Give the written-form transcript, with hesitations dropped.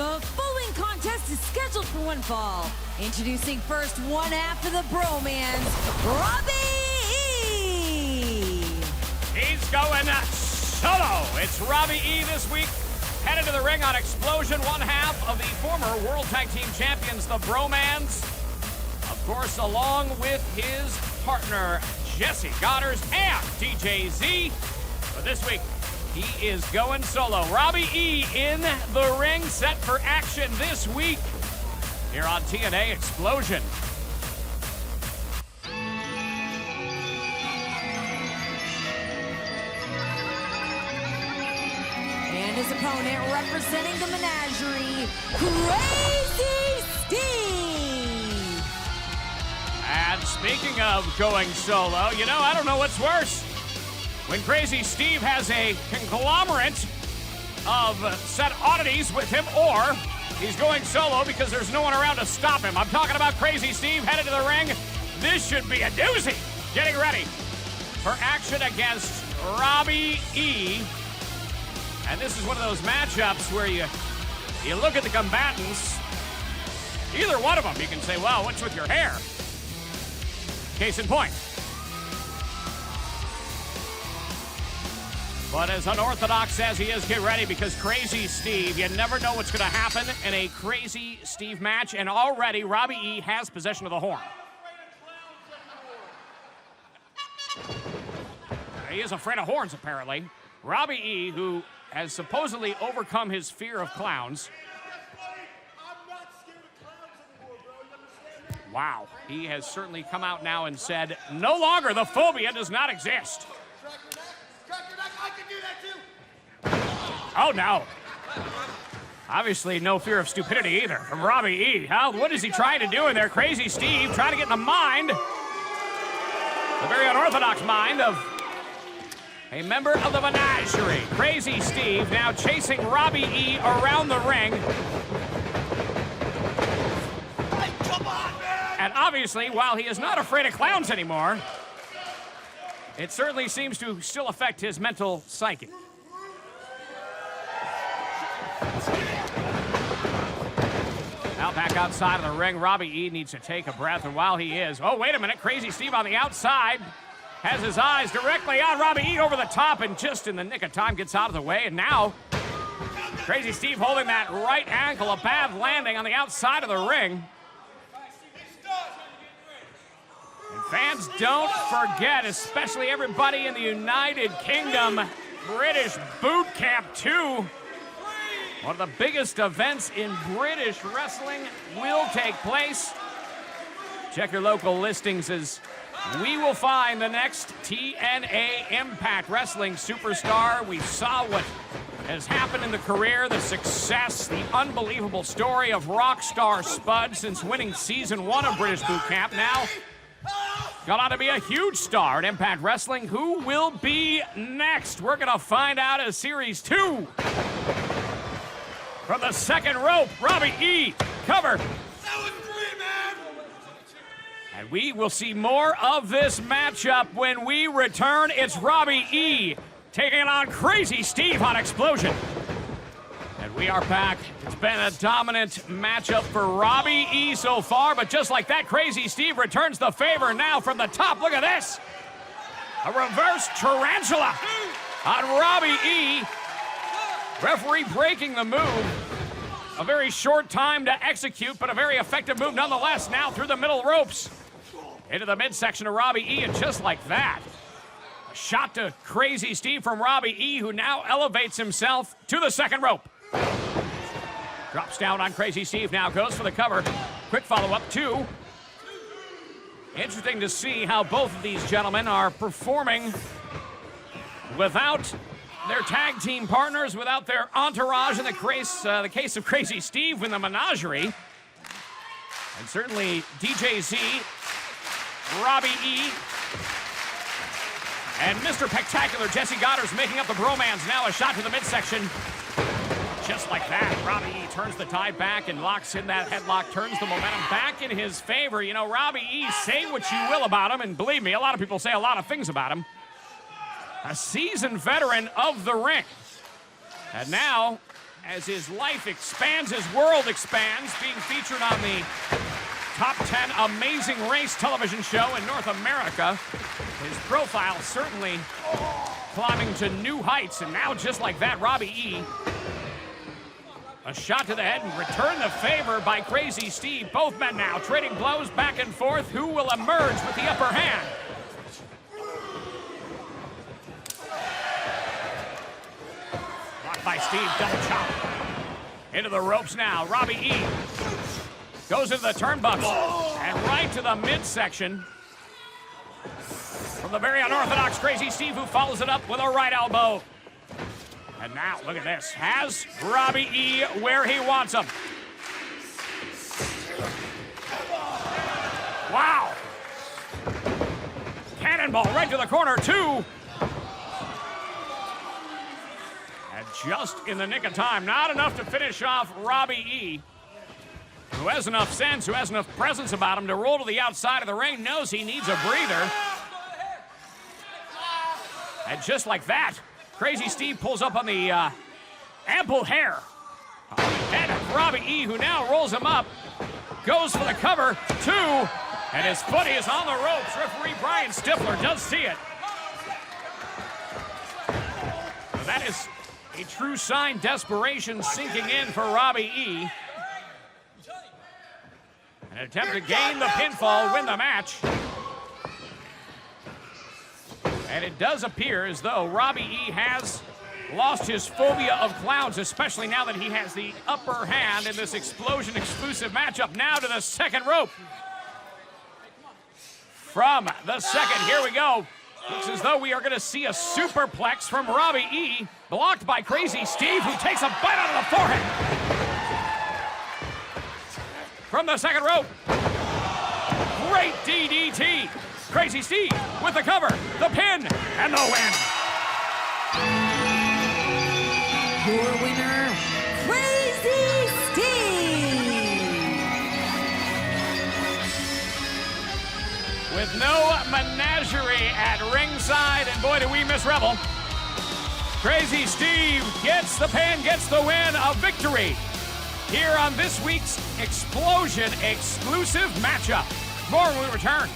The following contest is scheduled for one fall. Introducing first one half of the bromance, Robbie E. He's going solo. It's Robbie E this week, headed to the ring on Xplosion, one half of the former World Tag Team Champions, the Bromans. Of course, along with his partner, Jesse Goddard and DJ Z. But this week, he is going solo. Robbie E in the ring, set for action this week here on TNA Xplosion. And his opponent representing the menagerie, Crazy Steve. And speaking of going solo, you know, I don't know what's worse. When Crazy Steve has a conglomerate of set oddities with him, or he's going solo because there's no one around to stop him. I'm talking about Crazy Steve headed to the ring. This should be a doozy. Getting ready for action against Robbie E. And this is one of those matchups where you look at the combatants. Either one of them, you can say, well, what's with your hair? Case in point. But as unorthodox as he is, get ready, because Crazy Steve, you never know what's going to happen in a Crazy Steve match, and already Robbie E has possession of the horn. He is afraid of horns, apparently. Robbie E, who has supposedly overcome his fear of clowns. Wow, he has certainly come out now and said, no longer, the phobia does not exist. Oh, no. Obviously, no fear of stupidity either from Robbie E. What is he trying to do in there? Crazy Steve trying to get in the mind, the very unorthodox mind of a member of the menagerie. Crazy Steve now chasing Robbie E around the ring. Hey, come on, man! And obviously, while he is not afraid of clowns anymore, it certainly seems to still affect his mental psyche. Now back outside of the ring, Robbie E needs to take a breath, and while he is, oh, wait a minute, Crazy Steve on the outside has his eyes directly on Robbie E over the top, and just in the nick of time gets out of the way, and now Crazy Steve holding that right ankle, a bad landing on the outside of the ring. And fans, don't forget, especially everybody in the United Kingdom, British Boot Camp 2. One of the biggest events in British wrestling will take place. Check your local listings as we will find the next TNA Impact Wrestling superstar. We saw what has happened in the career, the success, the unbelievable story of Rockstar Spud since winning Season 1 of British Boot Camp. Now, gone on to be a huge star in Impact Wrestling. Who will be next? We're going to find out as Series 2. From the second rope, Robbie E. Cover. That was free, man! And we will see more of this matchup when we return. It's Robbie E. taking it on Crazy Steve on Xplosion. And we are back. It's been a dominant matchup for Robbie E so far, but just like that, Crazy Steve returns the favor now from the top. Look at this. A reverse tarantula on Robbie E. Referee breaking the move. A very short time to execute, but a very effective move nonetheless. Now through the middle ropes. Into the midsection of Robbie E, and just like that, a shot to Crazy Steve from Robbie E, who now elevates himself to the second rope. Drops down on Crazy Steve now, goes for the cover. Quick follow-up, 2. Interesting to see how both of these gentlemen are performing without their tag team partners, without their entourage in the case of Crazy Steve in the menagerie. And certainly DJ Z, Robbie E, and Mr. Spectacular Jesse Goddard's making up the bromance. Now a shot to the midsection. Just like that, Robbie E turns the tide back and locks in that headlock, turns the momentum back in his favor. You know, Robbie E, say what you will about him, and believe me, a lot of people say a lot of things about him. A seasoned veteran of the ring. And now, as his life expands, his world expands, being featured on the Top 10 Amazing Race television show in North America. His profile certainly climbing to new heights, and now just like that, Robbie E. A shot to the head and return the favor by Crazy Steve. Both men now trading blows back and forth. Who will emerge with the upper hand? Blocked by Steve, double chop. Into the ropes now, Robbie E. Goes into the turnbuckle and right to the midsection. From the very unorthodox Crazy Steve, who follows it up with a right elbow. And now, look at this, has Robbie E. where he wants him. Wow. Cannonball right to the corner, two. And just in the nick of time, not enough to finish off Robbie E., who has enough sense, who has enough presence about him to roll to the outside of the ring, knows he needs a breather. And just like that, Crazy Steve pulls up on the ample hair on the head of Robbie E., who now rolls him up, goes for the cover, two, and his foot is on the ropes. Referee Brian Stifler does see it. That is a true sign, desperation sinking in for Robbie E. An attempt to gain the pinfall, win the match. And it does appear as though Robbie E. has lost his phobia of clowns, especially now that he has the upper hand in this Xplosion exclusive matchup. Now to the second rope. From the second, here we go. Looks as though we are going to see a superplex from Robbie E. Blocked by Crazy Steve, who takes a bite out of the forehead. From the second rope. Great DDT. Crazy Steve with the cover, the pin, and the win. Your winner, Crazy Steve. With no menagerie at ringside, and boy, do we miss Rebel. Crazy Steve gets the pin, gets the win, a victory here on this week's Xplosion exclusive matchup. More when we return.